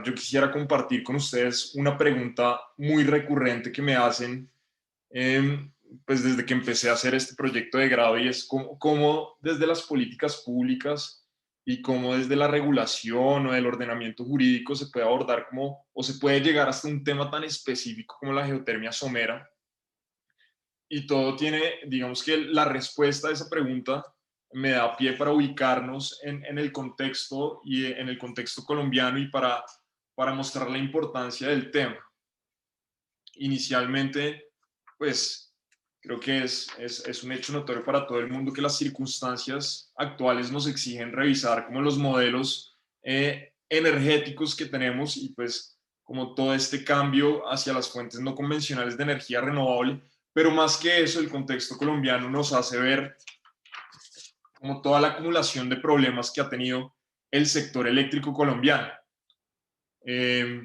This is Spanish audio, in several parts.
yo quisiera compartir con ustedes una pregunta muy recurrente que me hacen pues desde que empecé a hacer este proyecto de grado, y es cómo desde las políticas públicas y cómo desde la regulación o del ordenamiento jurídico se puede abordar o se puede llegar hasta un tema tan específico como la geotermia somera. Y todo tiene, digamos que la respuesta a esa pregunta me da pie para ubicarnos en el contexto y en el contexto colombiano y para mostrar la importancia del tema. Inicialmente, pues creo que es un hecho notorio para todo el mundo que las circunstancias actuales nos exigen revisar como los modelos energéticos que tenemos, y pues como todo este cambio hacia las fuentes no convencionales de energía renovable. Pero más que eso, el contexto colombiano nos hace ver como toda la acumulación de problemas que ha tenido el sector eléctrico colombiano. Eh,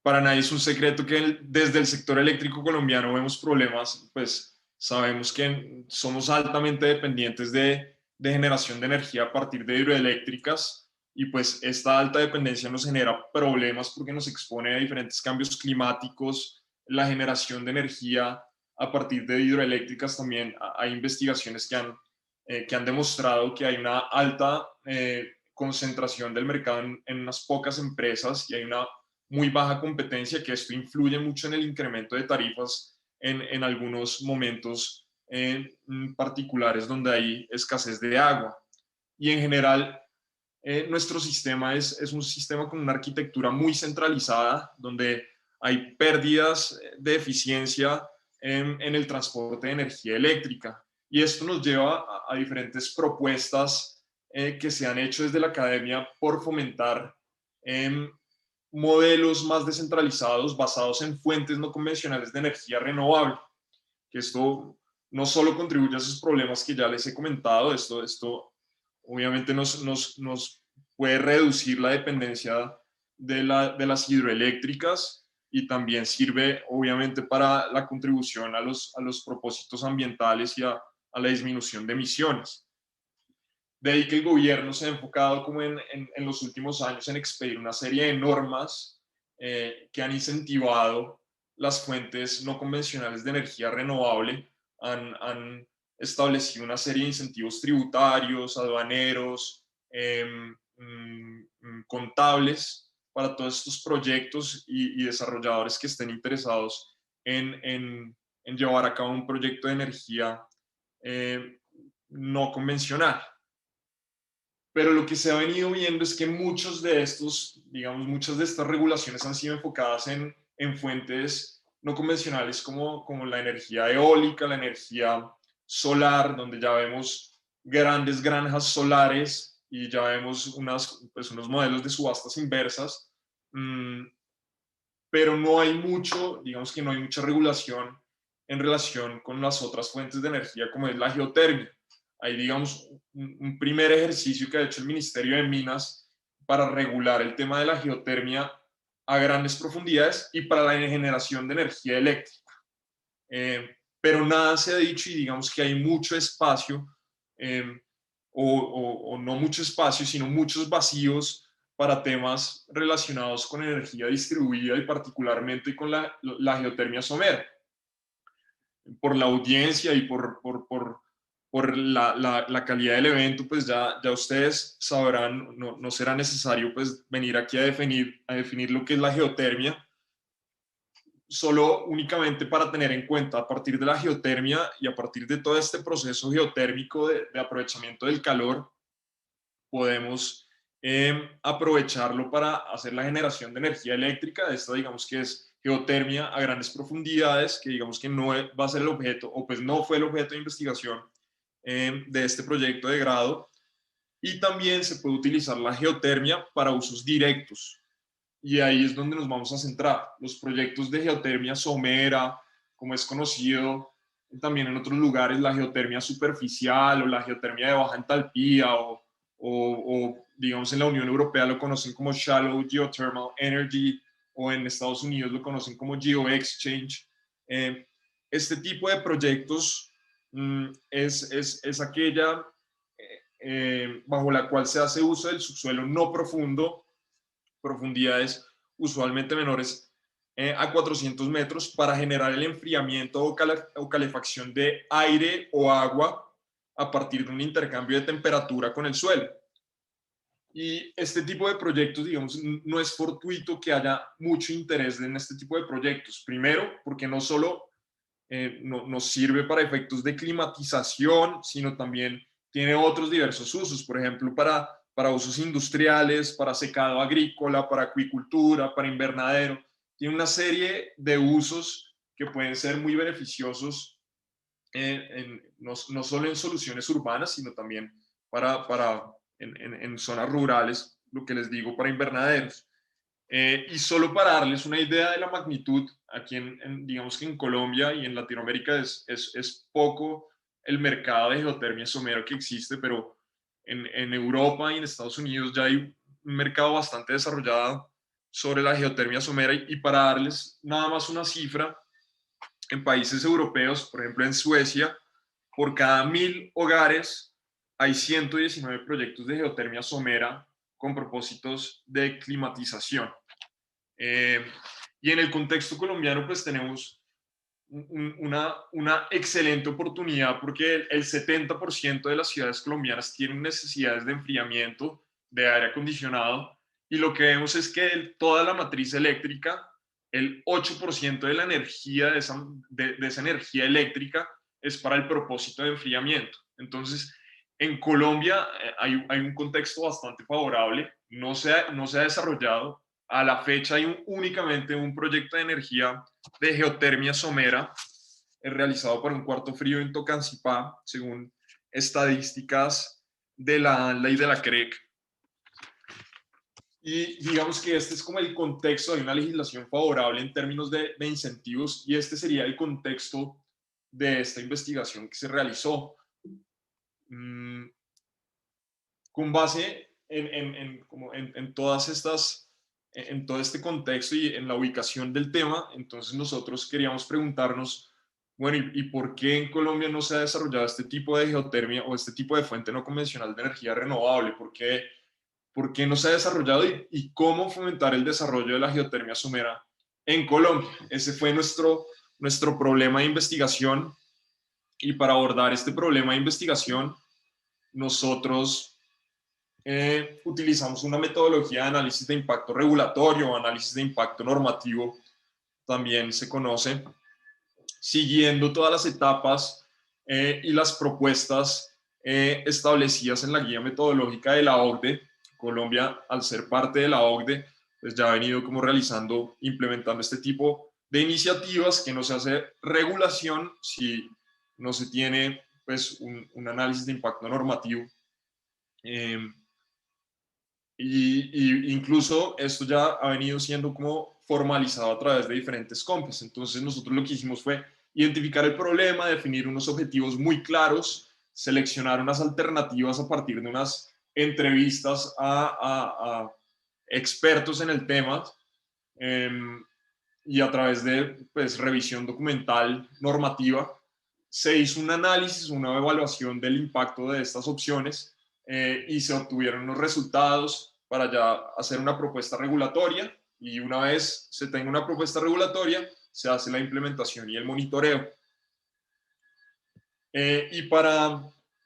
para nadie es un secreto que desde el sector eléctrico colombiano vemos problemas. Pues sabemos que somos altamente dependientes de generación de energía a partir de hidroeléctricas, y pues esta alta dependencia nos genera problemas porque nos expone a diferentes cambios climáticos. La generación de energía a partir de hidroeléctricas también hay investigaciones que han demostrado que hay una alta concentración del mercado en unas pocas empresas, y hay una muy baja competencia, que esto influye mucho en el incremento de tarifas en algunos momentos particulares donde hay escasez de agua. Y en general, nuestro sistema es un sistema con una arquitectura muy centralizada, donde hay pérdidas de eficiencia en el transporte de energía eléctrica. Y esto nos lleva a diferentes propuestas que se han hecho desde la academia por fomentar modelos más descentralizados basados en fuentes no convencionales de energía renovable. Que esto no solo contribuye a esos problemas que ya les he comentado, esto obviamente nos puede reducir la dependencia de las hidroeléctricas, y también sirve obviamente para la contribución a los propósitos ambientales y a la disminución de emisiones. De ahí que el gobierno se ha enfocado como en los últimos años en expedir una serie de normas que han incentivado las fuentes no convencionales de energía renovable. Han establecido una serie de incentivos tributarios, aduaneros, contables para todos estos proyectos y desarrolladores que estén interesados en llevar a cabo un proyecto de energía no convencional. Pero lo que se ha venido viendo es que muchos de estos, digamos, muchas de estas regulaciones han sido enfocadas en fuentes no convencionales como la energía eólica, la energía solar, donde ya vemos grandes granjas solares y ya vemos unos modelos de subastas inversas. Pero no hay mucho, digamos que no hay mucha regulación en relación con las otras fuentes de energía, como es la geotermia. Hay, digamos, un primer ejercicio que ha hecho el Ministerio de Minas para regular el tema de la geotermia a grandes profundidades y para la generación de energía eléctrica. Pero nada se ha dicho, y digamos que hay mucho espacio, o no mucho espacio, sino muchos vacíos para temas relacionados con energía distribuida y particularmente con la geotermia somera. Por la audiencia y por la calidad del evento, pues ya ustedes sabrán, no será necesario pues venir aquí a definir lo que es la geotermia, solo únicamente para tener en cuenta, a partir de la geotermia y a partir de todo este proceso geotérmico de aprovechamiento del calor, podemos aprovecharlo para hacer la generación de energía eléctrica. Esta, digamos que es geotermia a grandes profundidades, que digamos que no va a ser el objeto, o pues no fue el objeto de investigación de este proyecto de grado. Y también se puede utilizar la geotermia para usos directos, y ahí es donde nos vamos a centrar. Los proyectos de geotermia somera, como es conocido también en otros lugares, la geotermia superficial o la geotermia de baja entalpía, o digamos en la Unión Europea lo conocen como Shallow Geothermal Energy, o en Estados Unidos lo conocen como GeoExchange. Este tipo de proyectos es aquella bajo la cual se hace uso del subsuelo no profundo, profundidades usualmente menores a 400 metros, para generar el enfriamiento o calefacción de aire o agua a partir de un intercambio de temperatura con el suelo. Y este tipo de proyectos, digamos, no es fortuito que haya mucho interés en este tipo de proyectos. Primero, porque no solo nos sirve para efectos de climatización, sino también tiene otros diversos usos, por ejemplo, para usos industriales, para secado agrícola, para acuicultura, para invernadero. Tiene una serie de usos que pueden ser muy beneficiosos, no solo en soluciones urbanas, sino también en zonas rurales, lo que les digo, para invernaderos. Y solo para darles una idea de la magnitud, aquí digamos que en Colombia y en Latinoamérica es poco el mercado de geotermia somera que existe, pero en Europa y en Estados Unidos ya hay un mercado bastante desarrollado sobre la geotermia somera. Y para darles nada más una cifra, en países europeos, por ejemplo en Suecia, por cada 1.000 hogares hay 119 proyectos de geotermia somera con propósitos de climatización. Y en el contexto colombiano, pues tenemos una excelente oportunidad, porque el 70% de las ciudades colombianas tienen necesidades de enfriamiento, de aire acondicionado, y lo que vemos es que toda la matriz eléctrica, el 8% de la energía de esa energía eléctrica es para el propósito de enfriamiento. Entonces, en Colombia hay un contexto bastante favorable, no se ha desarrollado. A la fecha hay únicamente un proyecto de energía de geotermia somera realizado para un cuarto frío en Tocancipá, según estadísticas de la ley de la CREC. Y digamos que este es como el contexto de una legislación favorable en términos de incentivos, y este sería el contexto de esta investigación que se realizó. Con base en todas estas, en todo este contexto y en la ubicación del tema, entonces nosotros queríamos preguntarnos, bueno, ¿y por qué en Colombia no se ha desarrollado este tipo de geotermia o este tipo de fuente no convencional de energía renovable? ¿Por qué no se ha desarrollado y cómo fomentar el desarrollo de la geotermia somera en Colombia? Ese fue nuestro problema de investigación, y para abordar este problema de investigación, nosotros utilizamos una metodología de análisis de impacto regulatorio o análisis de impacto normativo, también se conoce, siguiendo todas las etapas y las propuestas establecidas en la guía metodológica de la OCDE. Colombia, al ser parte de la OCDE, pues ya ha venido como realizando, implementando este tipo de iniciativas, que no se hace regulación si no se tiene pues un análisis de impacto normativo. Y incluso esto ya ha venido siendo como formalizado a través de diferentes compes. Entonces nosotros lo que hicimos fue identificar el problema, definir unos objetivos muy claros, seleccionar unas alternativas a partir de unas entrevistas a expertos en el tema, eh, y a través de pues, revisión documental normativa se hizo un análisis, una evaluación del impacto de estas opciones, y se obtuvieron unos resultados para ya hacer una propuesta regulatoria, y una vez se tenga una propuesta regulatoria se hace la implementación y el monitoreo. Y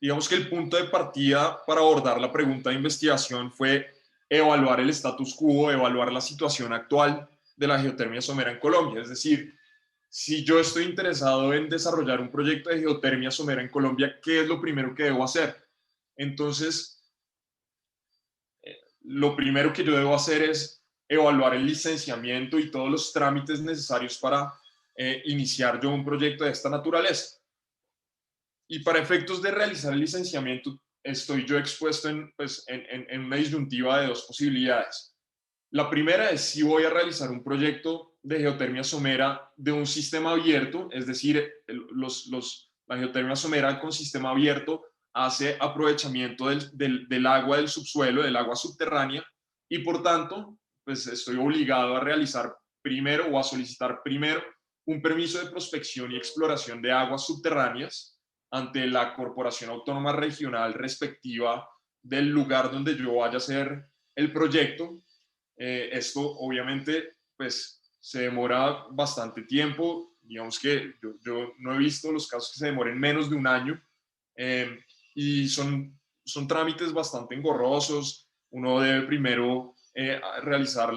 digamos que el punto de partida para abordar la pregunta de investigación fue evaluar el status quo, evaluar la situación actual de la geotermia somera en Colombia. Es decir, si yo estoy interesado en desarrollar un proyecto de geotermia somera en Colombia, ¿qué es lo primero que debo hacer? Entonces, lo primero que yo debo hacer es evaluar el licenciamiento y todos los trámites necesarios para iniciar yo un proyecto de esta naturaleza. Y para efectos de realizar el licenciamiento, estoy yo expuesto en una disyuntiva de dos posibilidades. La primera es si voy a realizar un proyecto de geotermia somera de un sistema abierto, es decir, la geotermia somera con sistema abierto hace aprovechamiento del agua del subsuelo, del agua subterránea, y por tanto, pues estoy obligado a realizar primero o a solicitar primero un permiso de prospección y exploración de aguas subterráneas ante la Corporación Autónoma Regional respectiva del lugar donde yo vaya a hacer el proyecto. Esto obviamente pues se demora bastante tiempo, digamos que yo no he visto los casos que se demoren menos de un año, eh, y son trámites bastante engorrosos. Uno debe primero realizar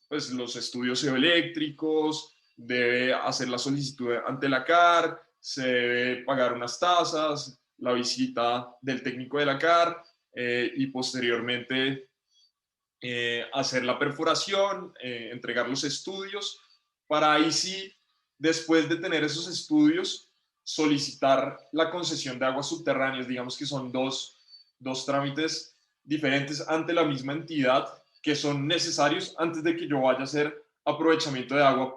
pues, los estudios geoeléctricos, debe hacer la solicitud ante la CAR, se debe pagar unas tasas, la visita del técnico de la CAR, y posteriormente hacer la perforación, entregar los estudios, para ahí sí, después de tener esos estudios, solicitar la concesión de aguas subterráneas. Digamos que son dos trámites diferentes ante la misma entidad que son necesarios antes de que yo vaya a hacer aprovechamiento de agua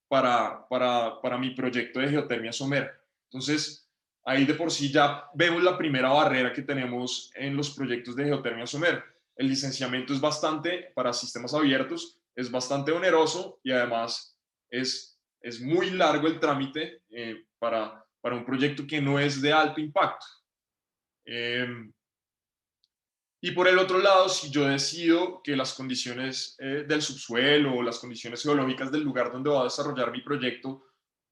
para mi proyecto de geotermia somera. Entonces, ahí de por sí ya vemos la primera barrera que tenemos en los proyectos de geotermia somera. El licenciamiento es bastante, para sistemas abiertos, es bastante oneroso, y además es muy largo el trámite para un proyecto que no es de alto impacto. Y por el otro lado, si yo decido que las condiciones del subsuelo o las condiciones geológicas del lugar donde voy a desarrollar mi proyecto,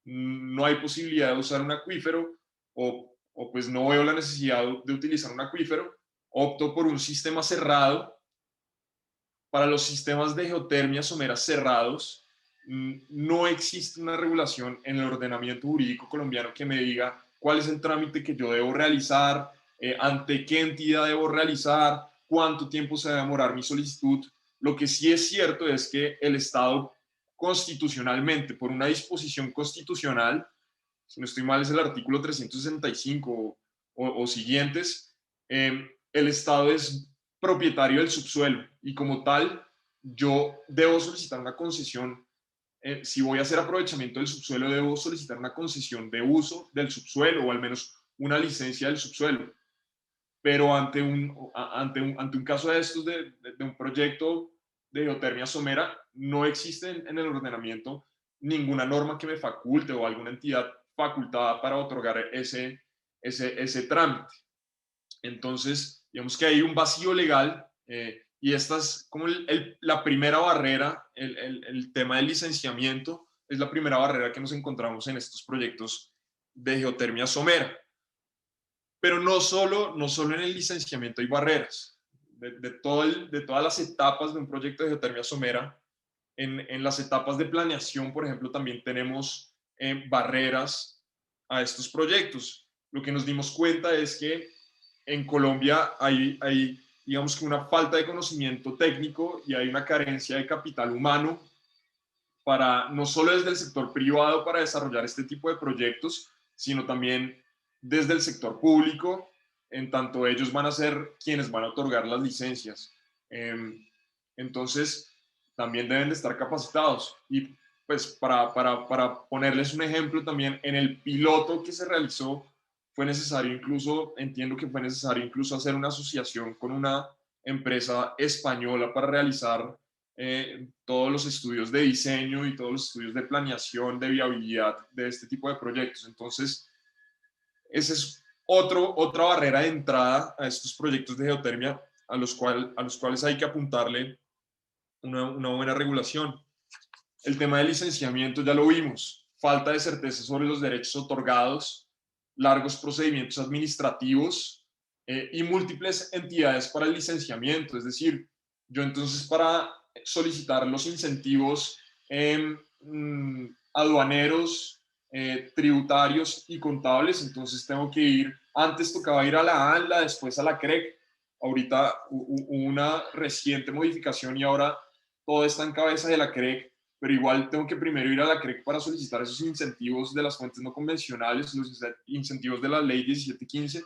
no hay posibilidad de usar un acuífero, o pues no veo la necesidad de utilizar un acuífero, opto por un sistema cerrado. Para los sistemas de geotermia somera cerrados, no existe una regulación en el ordenamiento jurídico colombiano que me diga cuál es el trámite que yo debo realizar, ante qué entidad debo realizar, cuánto tiempo se va a demorar mi solicitud. Lo que sí es cierto es que el Estado constitucionalmente, por una disposición constitucional, si no estoy mal es el artículo 365 o siguientes, el Estado es propietario del subsuelo, y como tal yo debo solicitar una concesión. Si voy a hacer aprovechamiento del subsuelo, debo solicitar una concesión de uso del subsuelo, o al menos una licencia del subsuelo. Pero ante un caso de estos, de un proyecto de geotermia somera, no existe en el ordenamiento ninguna norma que me faculte, o alguna entidad facultada para otorgar ese trámite. Entonces, digamos que hay un vacío legal, y esta es como la primera barrera. El tema del licenciamiento es la primera barrera que nos encontramos en estos proyectos de geotermia somera. Pero no solo en el licenciamiento hay barreras. De todas las etapas de un proyecto de geotermia somera, en las etapas de planeación, por ejemplo, también tenemos barreras a estos proyectos. Lo que nos dimos cuenta es que en Colombia hay, digamos que una falta de conocimiento técnico, y hay una carencia de capital humano, no solo desde el sector privado para desarrollar este tipo de proyectos, sino también desde el sector público, en tanto ellos van a ser quienes van a otorgar las licencias. Entonces, también deben de estar capacitados. Y pues para ponerles un ejemplo, también en el piloto que se realizó, fue necesario incluso, entiendo que fue necesario incluso hacer una asociación con una empresa española para realizar todos los estudios de diseño y todos los estudios de planeación, de viabilidad de este tipo de proyectos. Entonces, esa es otra barrera de entrada a estos proyectos de geotermia, a los cuales hay que apuntarle una buena regulación. El tema del licenciamiento ya lo vimos: falta de certeza sobre los derechos otorgados, largos procedimientos administrativos, y múltiples entidades para el licenciamiento. Es decir, yo entonces, para solicitar los incentivos aduaneros, tributarios y contables, entonces tengo que antes tocaba ir a la ANLA, después a la CREC. Ahorita hubo una reciente modificación y ahora todo está en cabeza de la CREC, pero igual tengo que primero ir a la CREC para solicitar esos incentivos de las fuentes no convencionales, los incentivos de la ley 1715,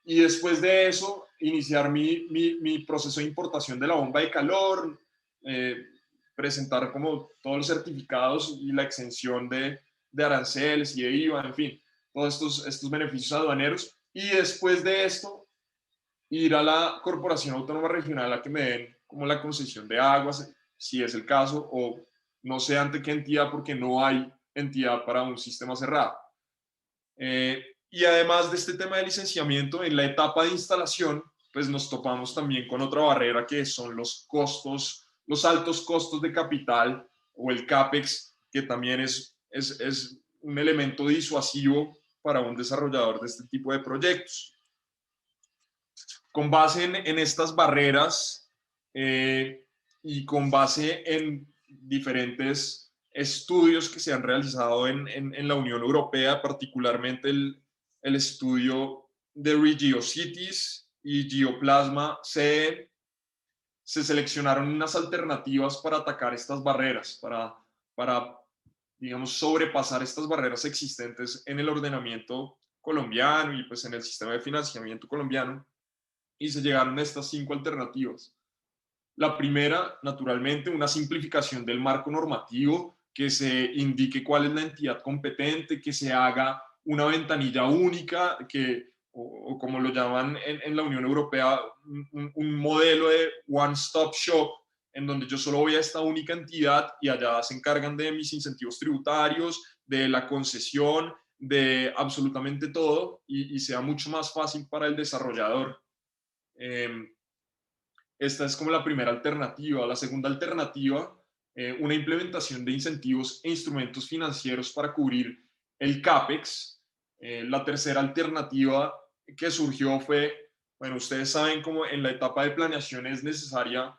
y después de eso iniciar mi proceso de importación de la bomba de calor, eh, presentar como todos los certificados y la exención de aranceles y de IVA, en fin, todos estos beneficios aduaneros. Y después de esto, ir a la Corporación Autónoma Regional a que me den como la concesión de aguas, si es el caso, o no sé ante qué entidad, porque no hay entidad para un sistema cerrado. Y además de este tema de licenciamiento, en la etapa de instalación, pues nos topamos también con otra barrera que son los costos, los altos costos de capital o el CAPEX, que también es un elemento disuasivo para un desarrollador de este tipo de proyectos. Con base en estas barreras y con base en diferentes estudios que se han realizado en la Unión Europea, particularmente el estudio de ReGeoCities y Geoplasma CE, se seleccionaron unas alternativas para atacar estas barreras, para digamos, sobrepasar estas barreras existentes en el ordenamiento colombiano y pues en el sistema de financiamiento colombiano, y se llegaron a estas 5 alternativas. La primera, naturalmente, una simplificación del marco normativo, que se indique cuál es la entidad competente, que se haga una ventanilla única, o como lo llaman en la Unión Europea, un modelo de one-stop shop, en donde yo solo voy a esta única entidad y allá se encargan de mis incentivos tributarios, de la concesión, de absolutamente todo, y sea mucho más fácil para el desarrollador. Esta es como la primera alternativa. La segunda alternativa, una implementación de incentivos e instrumentos financieros para cubrir el CAPEX. La tercera alternativa que surgió fue, bueno, ustedes saben cómo en la etapa de planeación es necesaria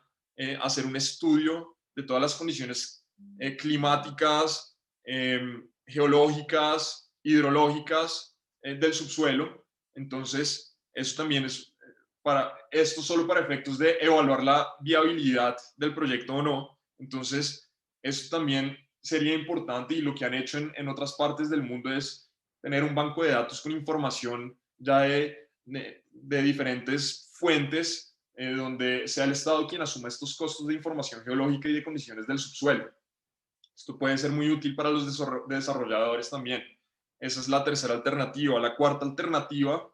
hacer un estudio de todas las condiciones climáticas, geológicas, hidrológicas del subsuelo. Entonces, eso también es para esto solo para efectos de evaluar la viabilidad del proyecto o no. Entonces, esto también sería importante, y lo que han hecho en otras partes del mundo es tener un banco de datos con información ya de diferentes fuentes, donde sea el Estado quien asuma estos costos de información geológica y de condiciones del subsuelo. Esto puede ser muy útil para los desarrolladores también. Esa es la tercera alternativa. La cuarta alternativa,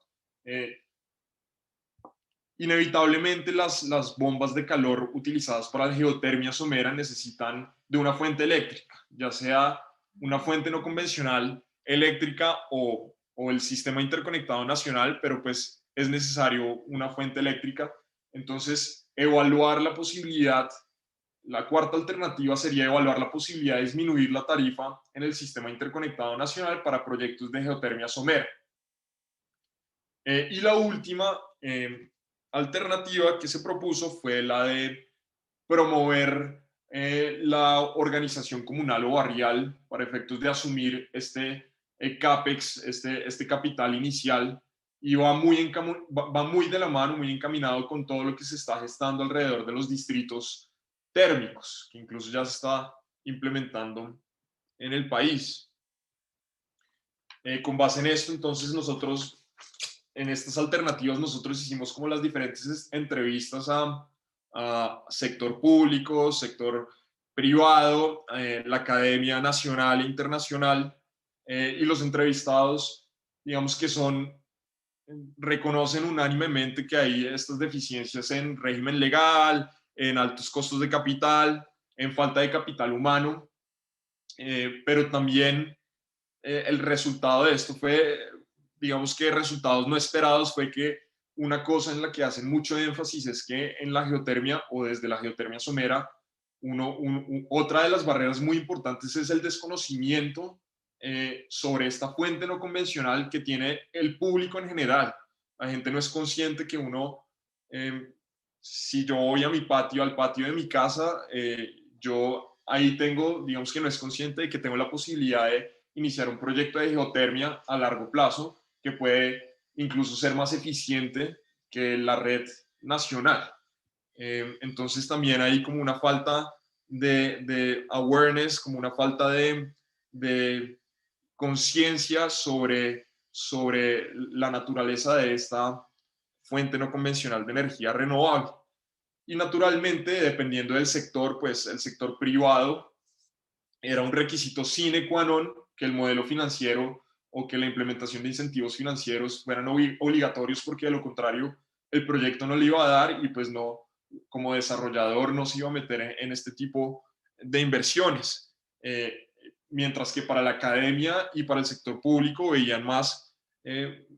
inevitablemente las bombas de calor utilizadas para la geotermia somera necesitan de una fuente eléctrica, ya sea una fuente no convencional eléctrica o el sistema interconectado nacional, pero pues es necesario una fuente eléctrica. Entonces, evaluar la posibilidad, la cuarta alternativa sería evaluar la posibilidad de disminuir la tarifa en el sistema interconectado nacional para proyectos de geotermia somera. Y la última alternativa que se propuso fue la de promover la organización comunal o barrial para efectos de asumir este CAPEX, este capital inicial, y va muy de la mano, muy encaminado con todo lo que se está gestando alrededor de los distritos térmicos, que incluso ya se está implementando en el país. Con base en esto, entonces nosotros en estas alternativas nosotros hicimos como las diferentes entrevistas a sector público, sector privado, la academia nacional e internacional, y los entrevistados, digamos que reconocen unánimemente que hay estas deficiencias en régimen legal, en altos costos de capital, en falta de capital humano, pero también el resultado de esto fue, digamos que resultados no esperados, fue que una cosa en la que hacen mucho énfasis es que en la geotermia o desde la geotermia somera, otra de las barreras muy importantes es el desconocimiento sobre esta fuente no convencional que tiene el público en general. La gente no es consciente que si yo voy a mi patio, al patio de mi casa, yo ahí tengo, digamos que no es consciente de que tengo la posibilidad de iniciar un proyecto de geotermia a largo plazo que puede incluso ser más eficiente que la red nacional. Entonces también hay como una falta de awareness, como una falta de conciencia sobre la naturaleza de esta fuente no convencional de energía renovable. Y naturalmente, dependiendo del sector, pues el sector privado era un requisito sine qua non que el modelo financiero o que la implementación de incentivos financieros fueran obligatorios, porque de lo contrario el proyecto no le iba a dar y pues no, como desarrollador no se iba a meter en este tipo de inversiones. Mientras que para la academia y para el sector público veían más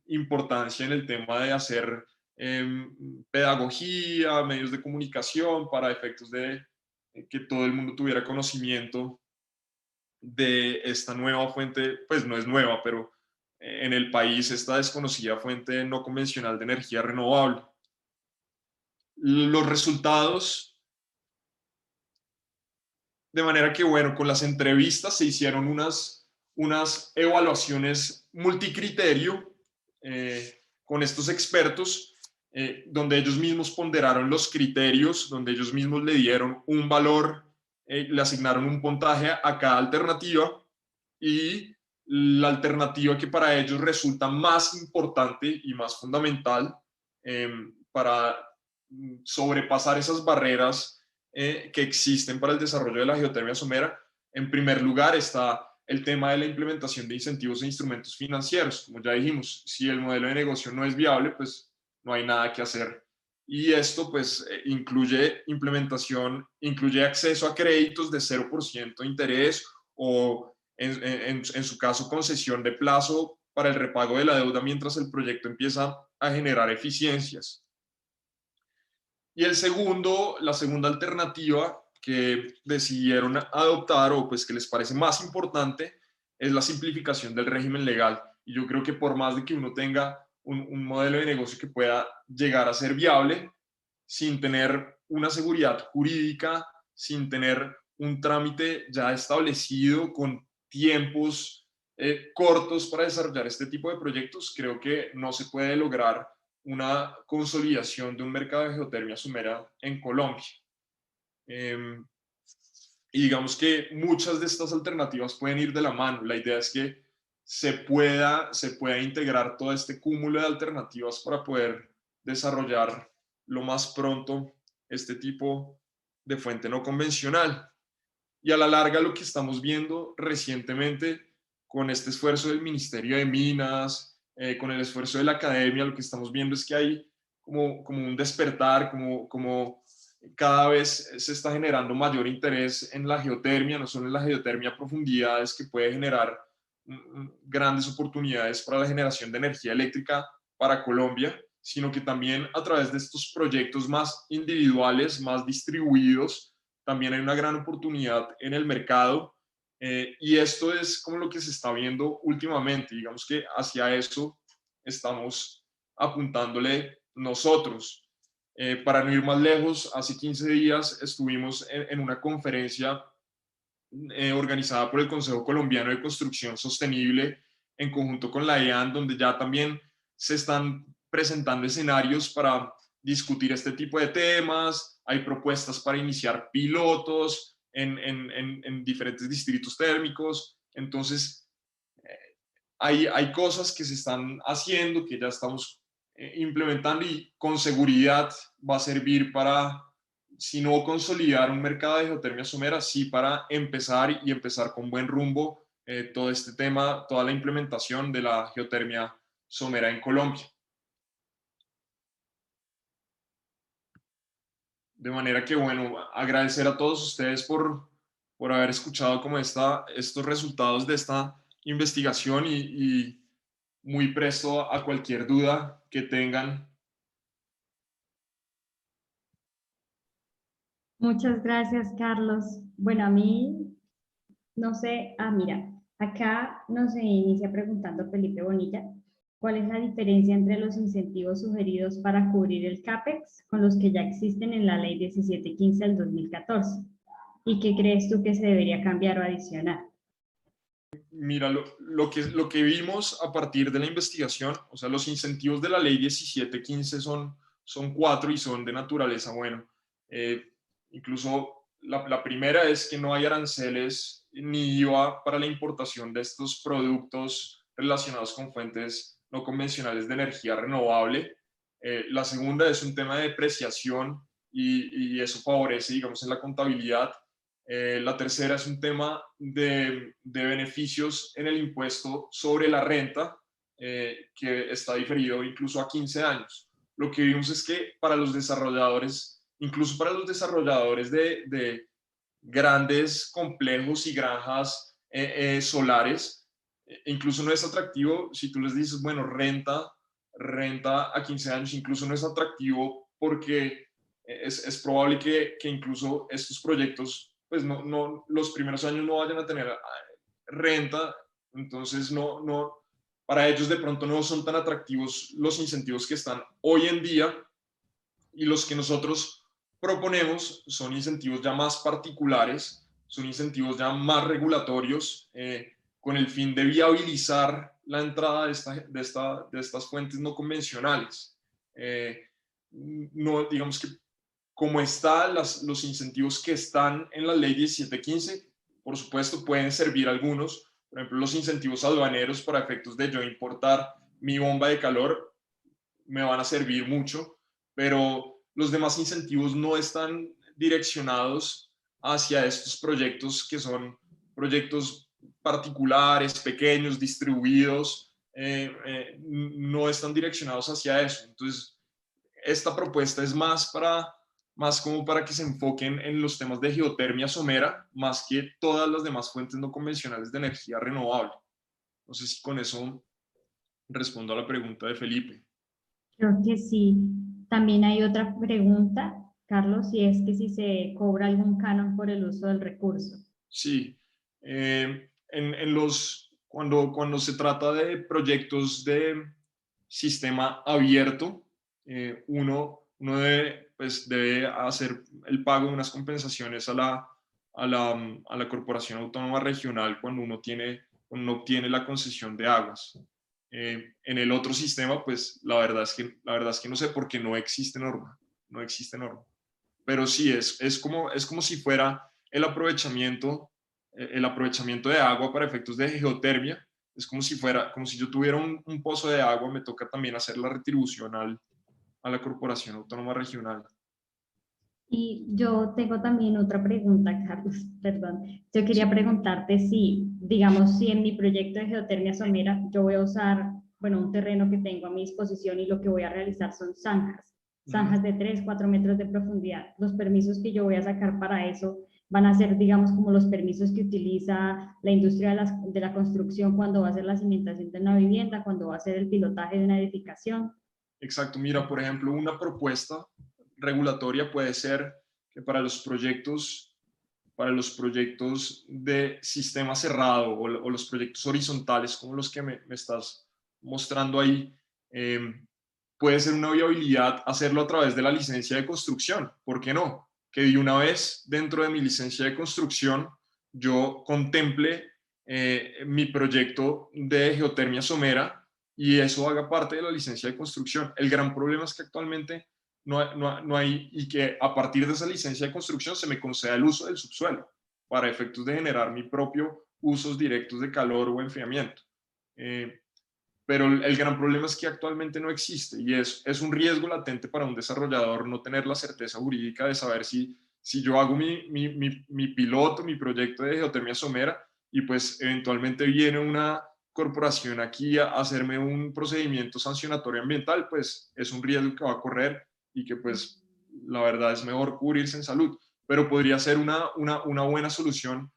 importancia en el tema de hacer pedagogía, medios de comunicación, para efectos de que todo el mundo tuviera conocimiento de esta nueva fuente, pues no es nueva, pero en el país esta desconocida fuente no convencional de energía renovable. Los resultados, de manera que, bueno, con las entrevistas se hicieron unas evaluaciones multicriterio con estos expertos, donde ellos mismos ponderaron los criterios, donde ellos mismos le dieron un valor, le asignaron un puntaje a cada alternativa, y la alternativa que para ellos resulta más importante y más fundamental para sobrepasar esas barreras que existen para el desarrollo de la geotermia somera. En primer lugar está el tema de la implementación de incentivos e instrumentos financieros. Como ya dijimos, si el modelo de negocio no es viable, pues no hay nada que hacer. Y esto pues incluye implementación, incluye acceso a créditos de 0% de interés, o en su caso concesión de plazo para el repago de la deuda mientras el proyecto empieza a generar eficiencias. Y la segunda alternativa que decidieron adoptar, o pues que les parece más importante, es la simplificación del régimen legal. Y yo creo que por más de que uno tenga un modelo de negocio que pueda llegar a ser viable, sin tener una seguridad jurídica, sin tener un trámite ya establecido con tiempos cortos para desarrollar este tipo de proyectos, creo que no se puede lograr una consolidación de un mercado de geotermia somera en Colombia. Y digamos que muchas de estas alternativas pueden ir de la mano. La idea es que se pueda integrar todo este cúmulo de alternativas para poder desarrollar lo más pronto este tipo de fuente no convencional. Y a la larga, lo que estamos viendo recientemente con este esfuerzo del Ministerio de Minas, con el esfuerzo de la academia, lo que estamos viendo es que hay como un despertar, como cada vez se está generando mayor interés en la geotermia, no solo en la geotermia a profundidades, que puede generar grandes oportunidades para la generación de energía eléctrica para Colombia, sino que también a través de estos proyectos más individuales, más distribuidos, también hay una gran oportunidad en el mercado. Y esto es como lo que se está viendo últimamente. Digamos que hacia eso estamos apuntándole nosotros. Para no ir más lejos, hace 15 días estuvimos en una conferencia organizada por el Consejo Colombiano de Construcción Sostenible en conjunto con la EAN, donde ya también se están presentando escenarios para discutir este tipo de temas. Hay propuestas para iniciar pilotos en diferentes distritos térmicos. Entonces, hay cosas que se están haciendo, que ya estamos implementando, y con seguridad va a servir para, si no consolidar un mercado de geotermia somera, sí para empezar con buen rumbo todo este tema, toda la implementación de la geotermia somera en Colombia. De manera que, bueno, agradecer a todos ustedes por haber escuchado como estos resultados de esta investigación, y muy presto a cualquier duda que tengan. Muchas gracias, Carlos. Bueno, a mí, no sé, mira, acá nos inicia preguntando Felipe Bonilla, ¿cuál es la diferencia entre los incentivos sugeridos para cubrir el CAPEX con los que ya existen en la Ley 1715 del 2014? ¿Y qué crees tú que se debería cambiar o adicionar? Mira, lo que vimos a partir de la investigación, o sea, los incentivos de la ley 1715 son cuatro y son de naturaleza, bueno, incluso la primera es que no hay aranceles ni IVA para la importación de estos productos relacionados con fuentes no convencionales de energía renovable. La segunda es un tema de depreciación, y eso favorece, digamos, en la contabilidad. La tercera es un tema de beneficios en el impuesto sobre la renta, que está diferido incluso a 15 años. Lo que vimos es que para los desarrolladores, incluso para los desarrolladores de grandes complejos y granjas solares, incluso no es atractivo si tú les dices, bueno, renta renta a 15 años incluso no es atractivo porque es probable que incluso estos proyectos, pues los primeros años no vayan a tener renta, entonces para ellos de pronto no son tan atractivos los incentivos que están hoy en día, y los que nosotros proponemos son incentivos ya más particulares, son incentivos ya más regulatorios, con el fin de viabilizar la entrada de estas fuentes no convencionales. No, digamos que como están los incentivos que están en la ley 1715, por supuesto pueden servir algunos, por ejemplo los incentivos aduaneros para efectos de yo importar mi bomba de calor me van a servir mucho, pero los demás incentivos no están direccionados hacia estos proyectos que son proyectos particulares, pequeños, distribuidos, no están direccionados hacia eso. Entonces, esta propuesta es más como para que se enfoquen en los temas de geotermia somera, más que todas las demás fuentes no convencionales de energía renovable. No sé si con eso respondo a la pregunta de Felipe. Creo que sí. También hay otra pregunta, Carlos, y es que si se cobra algún canon por el uso del recurso. Sí, cuando se trata de proyectos de sistema abierto, uno debe, pues, debe hacer el pago de unas compensaciones a la Corporación Autónoma Regional cuando uno obtiene la concesión de aguas. En el otro sistema, pues la verdad es que no sé porque no existe norma, no existe norma. Pero sí, es como si fuera el aprovechamiento de agua para efectos de geotermia. Es como si yo tuviera un pozo de agua, me toca también hacer la retribución a la Corporación Autónoma Regional. Y yo tengo también otra pregunta, Carlos, perdón. Yo quería Sí. preguntarte si, digamos, si en mi proyecto de geotermia somera yo voy a usar, bueno, un terreno que tengo a mi disposición y lo que voy a realizar son zanjas, Ujú. zanjas de 3, 4 metros de profundidad. Los permisos que yo voy a sacar para eso van a ser, digamos, como los permisos que utiliza la industria de la construcción cuando va a hacer la cimentación de una vivienda, cuando va a hacer el pilotaje de una edificación. Exacto. Mira, por ejemplo, una propuesta regulatoria puede ser que para los proyectos de sistema cerrado o los proyectos horizontales como los que me estás mostrando ahí, eh, puede ser una viabilidad hacerlo a través de la licencia de construcción. ¿Por qué no? Que de una vez dentro de mi licencia de construcción yo contemple mi proyecto de geotermia somera y eso haga parte de la licencia de construcción. El gran problema es que actualmente no hay, y que a partir de esa licencia de construcción se me conceda el uso del subsuelo para efectos de generar mi propio usos directos de calor o enfriamiento. Pero el gran problema es que actualmente no existe y es un riesgo latente para un desarrollador no tener la certeza jurídica de saber si yo hago mi piloto, mi proyecto de geotermia somera y pues eventualmente viene una corporación aquí a hacerme un procedimiento sancionatorio ambiental, pues es un riesgo que va a correr y que pues la verdad es mejor cubrirse en salud, pero podría ser una buena solución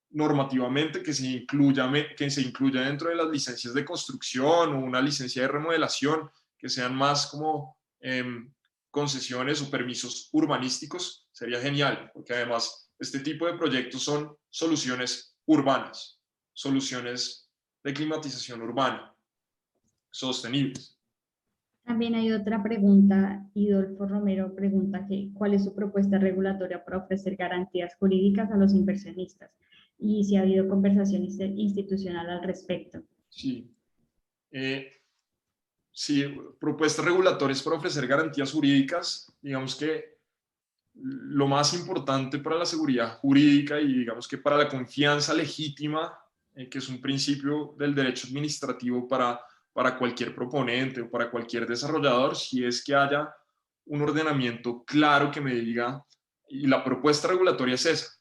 normativamente que se incluya dentro de las licencias de construcción o una licencia de remodelación, que sean más como concesiones o permisos urbanísticos, sería genial, porque además este tipo de proyectos son soluciones urbanas, soluciones de climatización urbana, sostenibles. También hay otra pregunta, Idolfo Romero pregunta que ¿cuál es su propuesta regulatoria para ofrecer garantías jurídicas a los inversionistas? Y si ha habido conversación institucional al respecto. Sí. Sí, propuestas regulatorias para ofrecer garantías jurídicas, digamos que lo más importante para la seguridad jurídica y digamos que para la confianza legítima, que es un principio del derecho administrativo para cualquier proponente o para cualquier desarrollador, si es que haya un ordenamiento claro que me diga, y la propuesta regulatoria es esa,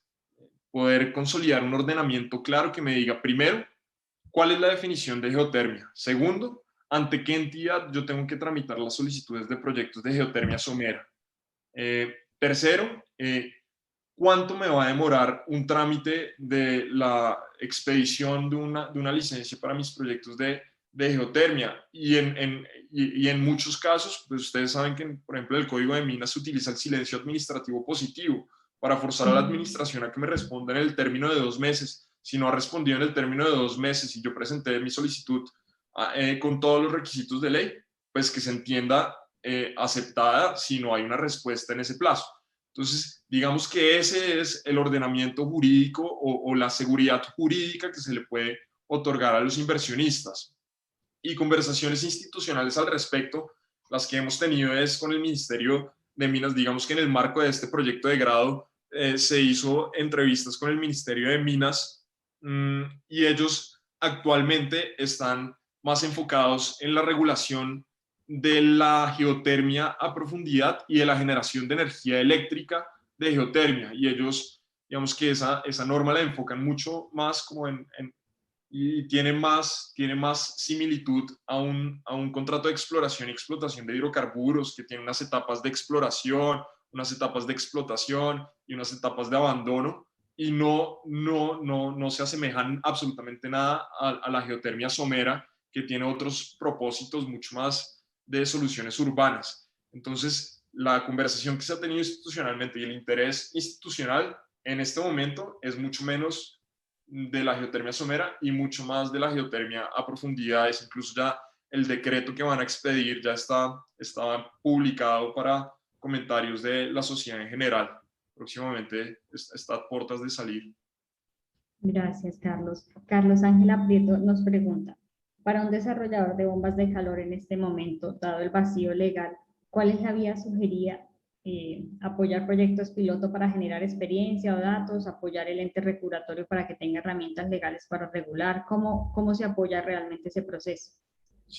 poder consolidar un ordenamiento claro que me diga, primero, cuál es la definición de geotermia, segundo, ante qué entidad yo tengo que tramitar las solicitudes de proyectos de geotermia somera. Tercero, ¿cuánto me va a demorar un trámite de la expedición de una licencia para mis proyectos de de geotermia. Y en muchos casos, pues ustedes saben que, por ejemplo, en el Código de Minas se utiliza el silencio administrativo positivo para forzar a la administración a que me responda en el término de 2 meses. Si no ha respondido en el término de 2 meses y yo presenté mi solicitud con todos los requisitos de ley, pues que se entienda aceptada si no hay una respuesta en ese plazo. Entonces, digamos que ese es el ordenamiento jurídico o la seguridad jurídica que se le puede otorgar a los inversionistas. Y conversaciones institucionales al respecto, las que hemos tenido es con el Ministerio de Minas. Digamos que en el marco de este proyecto de grado se hizo entrevistas con el Ministerio de Minas y ellos actualmente están más enfocados en la regulación de la geotermia a profundidad y de la generación de energía eléctrica de geotermia. Y ellos, digamos que esa norma la enfocan mucho más como y tiene más similitud a un contrato de exploración y explotación de hidrocarburos que tiene unas etapas de exploración, unas etapas de explotación y unas etapas de abandono, y no se asemejan absolutamente nada a la geotermia somera, que tiene otros propósitos mucho más de soluciones urbanas. Entonces, la conversación que se ha tenido institucionalmente y el interés institucional en este momento es mucho menos de la geotermia somera y mucho más de la geotermia a profundidades. Incluso ya el decreto que van a expedir ya está publicado para comentarios de la sociedad en general. Próximamente está a puertas de salir. Gracias, Carlos. Carlos Ángela Prieto nos pregunta, para un desarrollador de bombas de calor en este momento, dado el vacío legal, ¿cuál es la vía sugerida? Apoyar proyectos piloto para generar experiencia o datos, apoyar el ente regulatorio para que tenga herramientas legales para regular. ¿Cómo se apoya realmente ese proceso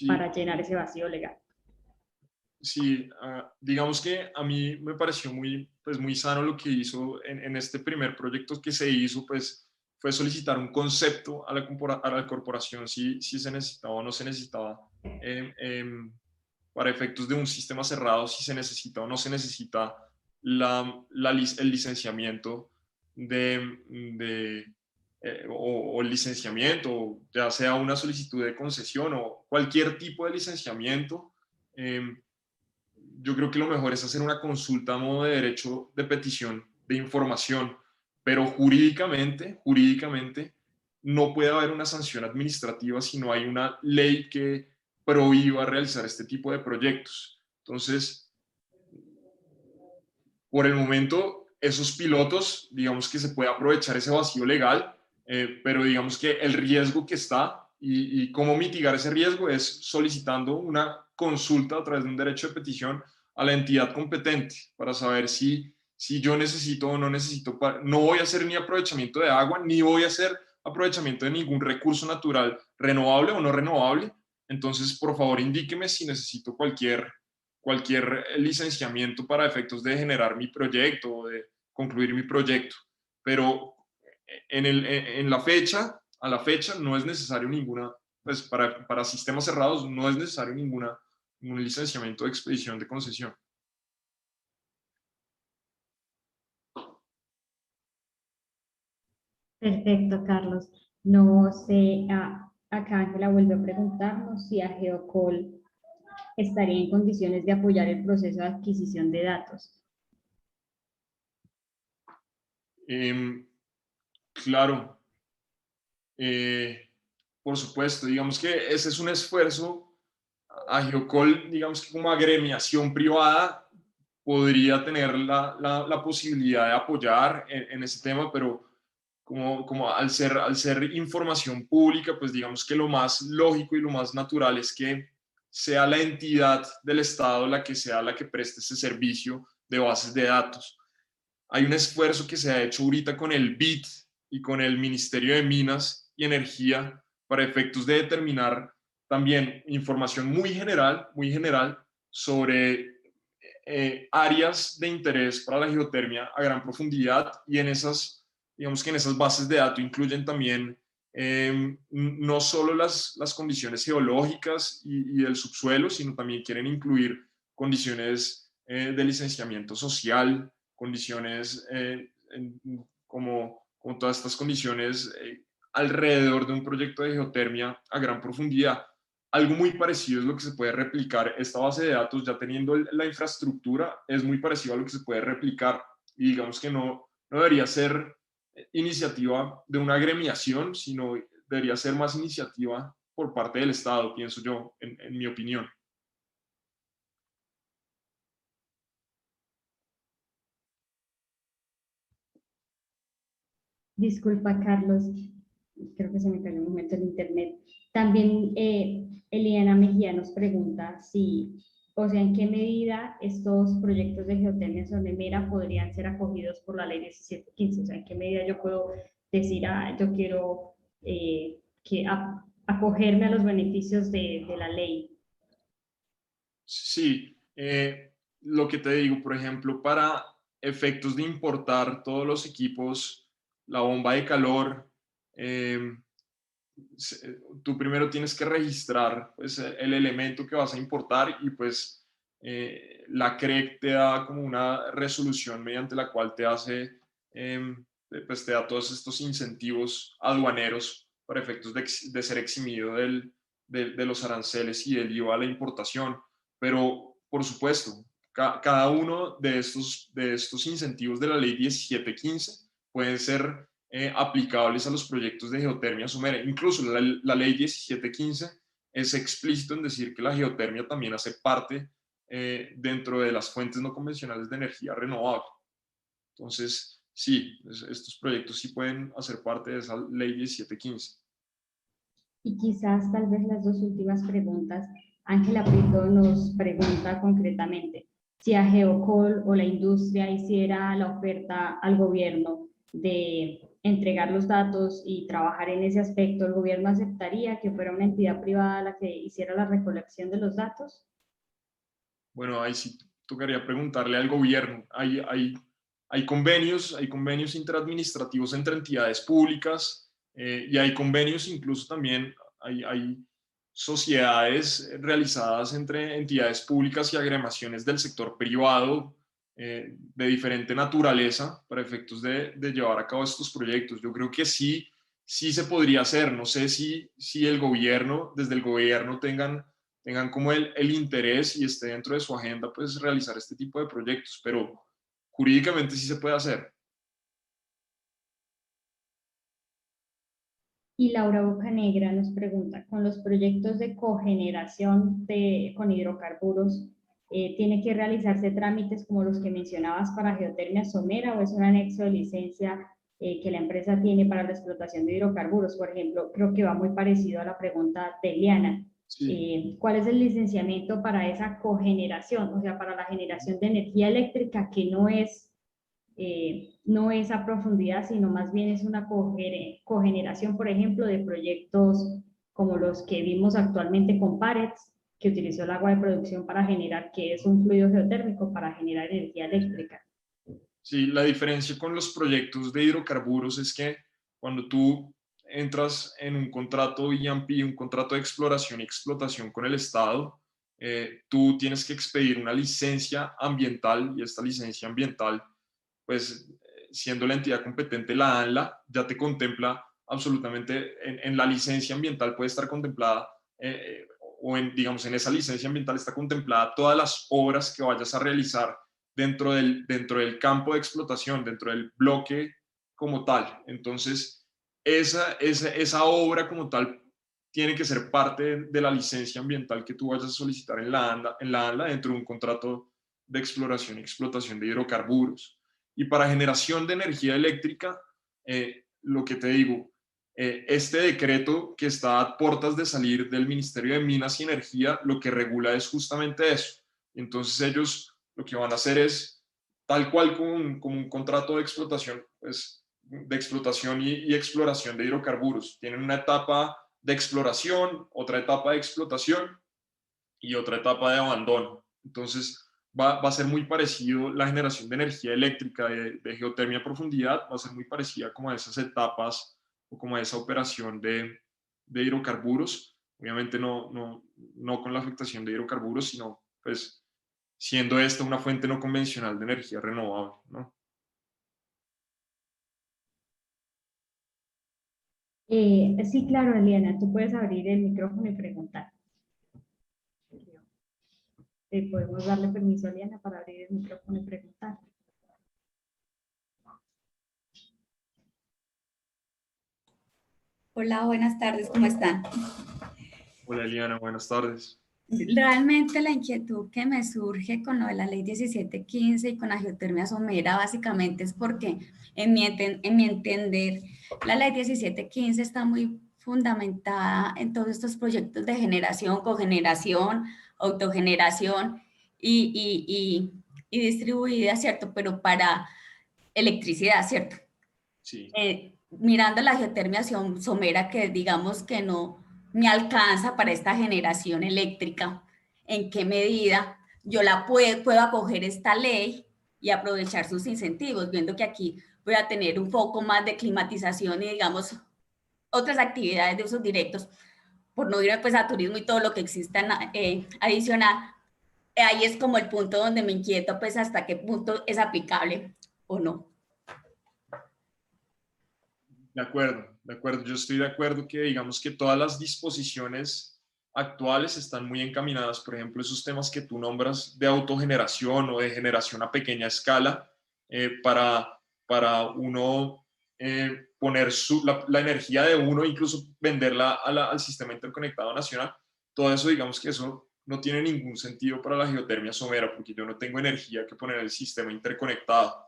para Sí, llenar ese vacío legal? sí, digamos que a mí me pareció muy sano lo que hizo en este primer proyecto que se hizo, pues fue solicitar un concepto a la corporación si se necesitaba o no se necesitaba, para efectos de un sistema cerrado, si se necesita o no se necesita el licenciamiento o el licenciamiento, ya sea una solicitud de concesión o cualquier tipo de licenciamiento. Yo creo que lo mejor es hacer una consulta a modo de derecho de petición de información, pero jurídicamente no puede haber una sanción administrativa si no hay una ley que prohíba realizar este tipo de proyectos. Entonces, por el momento, esos pilotos, digamos que se puede aprovechar ese vacío legal, pero digamos que el riesgo que está y cómo mitigar ese riesgo es solicitando una consulta a través de un derecho de petición a la entidad competente para saber si yo necesito o no necesito. No voy a hacer ni aprovechamiento de agua, ni voy a hacer aprovechamiento de ningún recurso natural renovable o no renovable. Entonces, por favor, indíqueme si necesito cualquier licenciamiento para efectos de generar mi proyecto o de concluir mi proyecto. Pero en la fecha, a la fecha no es necesario ninguna, pues para sistemas cerrados no es necesario ningún licenciamiento de expedición de concesión. Perfecto, Carlos. No sé, acá Ángela vuelve a preguntarnos si a Geocol estaría en condiciones de apoyar el proceso de adquisición de datos. Claro, eh, por supuesto, digamos que ese es un esfuerzo. A Geocol, digamos que como agremiación privada, podría tener la posibilidad de apoyar en ese tema, pero como al ser información pública, pues digamos que lo más lógico y lo más natural es que sea la entidad del Estado la que sea la que preste ese servicio de bases de datos. Hay un esfuerzo que se ha hecho ahorita con el BID y con el Ministerio de Minas y Energía para efectos de determinar también información muy general sobre áreas de interés para la geotermia a gran profundidad, y en esas, digamos que en esas bases de datos incluyen también no solo las condiciones geológicas y del subsuelo, sino también quieren incluir condiciones de licenciamiento social, condiciones como todas estas condiciones alrededor de un proyecto de geotermia a gran profundidad. algo muy parecido es lo que se puede replicar. Esta base de datos, ya teniendo la infraestructura, es muy parecido a lo que se puede replicar. Y digamos que no debería ser iniciativa de una agremiación, sino debería ser más iniciativa por parte del Estado, pienso yo, en mi opinión. Disculpa, Carlos, creo que se me cayó un momento el internet. También Eliana Mejía nos pregunta si, o sea, en qué medida estos proyectos de geotermia sonemera podrían ser acogidos por la ley 1715. O sea, en qué medida yo puedo decir, yo quiero acogerme a los beneficios de la ley. Sí, lo que te digo, por ejemplo, para efectos de importar todos los equipos, la bomba de calor, eh, tú primero tienes que registrar pues, el elemento que vas a importar y pues la CREC te da como una resolución mediante la cual te hace, pues te da todos estos incentivos aduaneros para efectos de ser eximido de los aranceles y del IVA a la importación. Pero, por supuesto, cada uno de estos incentivos de la ley 1715 pueden ser aplicables a los proyectos de geotermia somera. Incluso la ley 1715 es explícito en decir que la geotermia también hace parte dentro de las fuentes no convencionales de energía renovable. Entonces, sí, estos proyectos sí pueden hacer parte de esa ley 1715. Y quizás tal vez las dos últimas preguntas. Ángela Prieto nos pregunta concretamente si a Geocol o la industria hiciera la oferta al gobierno de entregar los datos y trabajar en ese aspecto, ¿el gobierno aceptaría que fuera una entidad privada la que hiciera la recolección de los datos? Bueno, ahí sí tocaría preguntarle al gobierno. Hay convenios interadministrativos entre entidades públicas y hay convenios incluso también, hay sociedades realizadas entre entidades públicas y agremiaciones del sector privado de diferente naturaleza para efectos de llevar a cabo estos proyectos. Yo creo que sí, sí se podría hacer. No sé si el gobierno, desde el gobierno tengan como el interés y esté dentro de su agenda, pues realizar este tipo de proyectos, pero jurídicamente sí se puede hacer. Y Laura Bocanegra nos pregunta, con los proyectos de cogeneración con hidrocarburos, ¿tiene que realizarse trámites como los que mencionabas para geotermia somera o es un anexo de licencia que la empresa tiene para la explotación de hidrocarburos? Por ejemplo, creo que va muy parecido a la pregunta de Eliana. Sí, ¿Cuál es el licenciamiento para esa cogeneración? O sea, para la generación de energía eléctrica que no es a profundidad, sino más bien es una cogeneración, por ejemplo, de proyectos como los que vimos actualmente con Parets, que utilizó el agua de producción para generar, que es un fluido geotérmico para generar energía eléctrica. sí, la diferencia con los proyectos de hidrocarburos es que cuando tú entras en un contrato IAMPI, un contrato de exploración y explotación con el Estado, tú tienes que expedir una licencia ambiental y esta licencia ambiental pues siendo la entidad competente la ANLA, ya te contempla absolutamente, en la licencia ambiental puede estar contemplada, o digamos, en esa licencia ambiental está contemplada todas las obras que vayas a realizar dentro del campo de explotación, dentro del bloque como tal. Entonces, esa obra como tal tiene que ser parte de la licencia ambiental que tú vayas a solicitar en la ANLA dentro de un contrato de exploración y explotación de hidrocarburos. Y para generación de energía eléctrica, lo que te digo, este decreto que está a puertas de salir del Ministerio de Minas y Energía, lo que regula es justamente eso. Entonces ellos lo que van a hacer es, tal cual como un contrato de explotación, pues, de explotación y exploración de hidrocarburos. Tienen una etapa de exploración, otra etapa de explotación y otra etapa de abandono. Entonces, va a ser muy parecido la generación de energía eléctrica de geotermia a profundidad, va a ser muy parecida como a esas etapas o como a esa operación de hidrocarburos. Obviamente no con la afectación de hidrocarburos, sino pues siendo esta una fuente no convencional de energía renovable, ¿no? Sí, claro, Eliana, tú puedes abrir el micrófono y preguntar. podemos darle permiso a Liana para abrir el micrófono y preguntar. Hola, buenas tardes, ¿cómo están? Hola Eliana, buenas tardes. Realmente la inquietud que me surge con lo de la ley 1715 y con la geotermia somera básicamente es porque en mi entender la ley 1715 está muy fundamentada en todos estos proyectos de generación, cogeneración, autogeneración y distribuida, ¿cierto? Pero para electricidad, ¿cierto? Sí. Mirando la geotermia somera, que digamos que no me alcanza para esta generación eléctrica, ¿en qué medida yo puedo acoger esta ley y aprovechar sus incentivos, viendo que aquí voy a tener un poco más de climatización y, digamos, otras actividades de usos directos, por no irme pues a turismo y todo lo que exista adicional? Ahí es como el punto donde me inquieto, pues hasta qué punto es aplicable o no. De acuerdo, de acuerdo. Yo estoy de acuerdo que digamos que todas las disposiciones actuales están muy encaminadas, por ejemplo, esos temas que tú nombras de autogeneración o de generación a pequeña escala, para uno poner la energía de uno, incluso venderla al sistema interconectado nacional. Todo eso, digamos que eso no tiene ningún sentido para la geotermia somera, porque yo no tengo energía que poner en el sistema interconectado.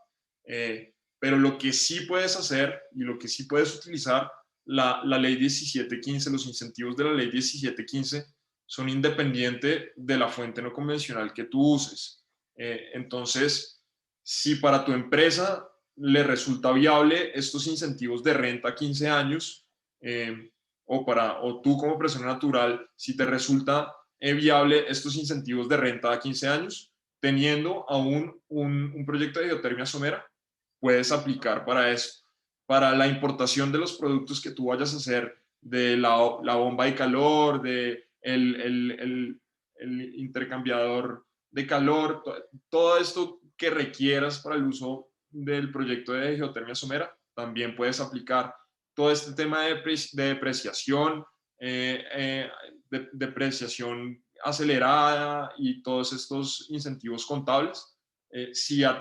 Pero lo que sí puedes hacer y lo que sí puedes utilizar, la ley 1715, los incentivos de la ley 1715 son independientes de la fuente no convencional que tú uses. Entonces, si para tu empresa le resulta viable estos incentivos de renta a 15 años, o tú como persona natural, si te resulta viable estos incentivos de renta a 15 años, teniendo aún un proyecto de geotermia somera, puedes aplicar para eso. Para la importación de los productos que tú vayas a hacer, de la bomba de calor, de el intercambiador de calor, todo esto que requieras para el uso del proyecto de geotermia somera, también puedes aplicar. Todo este tema de depreciación, depreciación acelerada y todos estos incentivos contables, si a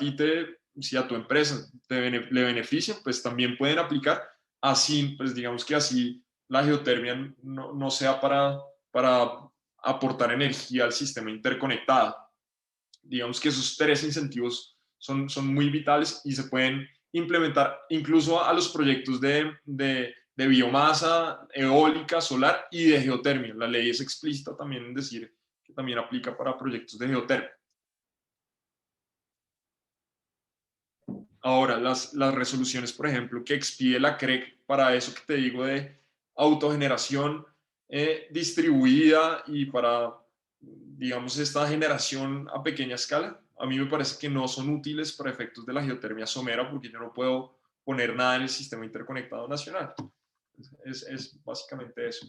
tu empresa le benefician, pues también pueden aplicar. Así, pues digamos que así la geotermia no sea para aportar energía al sistema interconectado. Digamos que esos tres incentivos son muy vitales y se pueden implementar incluso a los proyectos de biomasa, eólica, solar y de geotermia. La ley es explícita también en decir que también aplica para proyectos de geotermia. Ahora, las resoluciones, por ejemplo, que expide la CREC para eso que te digo de autogeneración distribuida y para, digamos, esta generación a pequeña escala, a mí me parece que no son útiles para efectos de la geotermia somera porque yo no puedo poner nada en el sistema interconectado nacional. Es básicamente eso.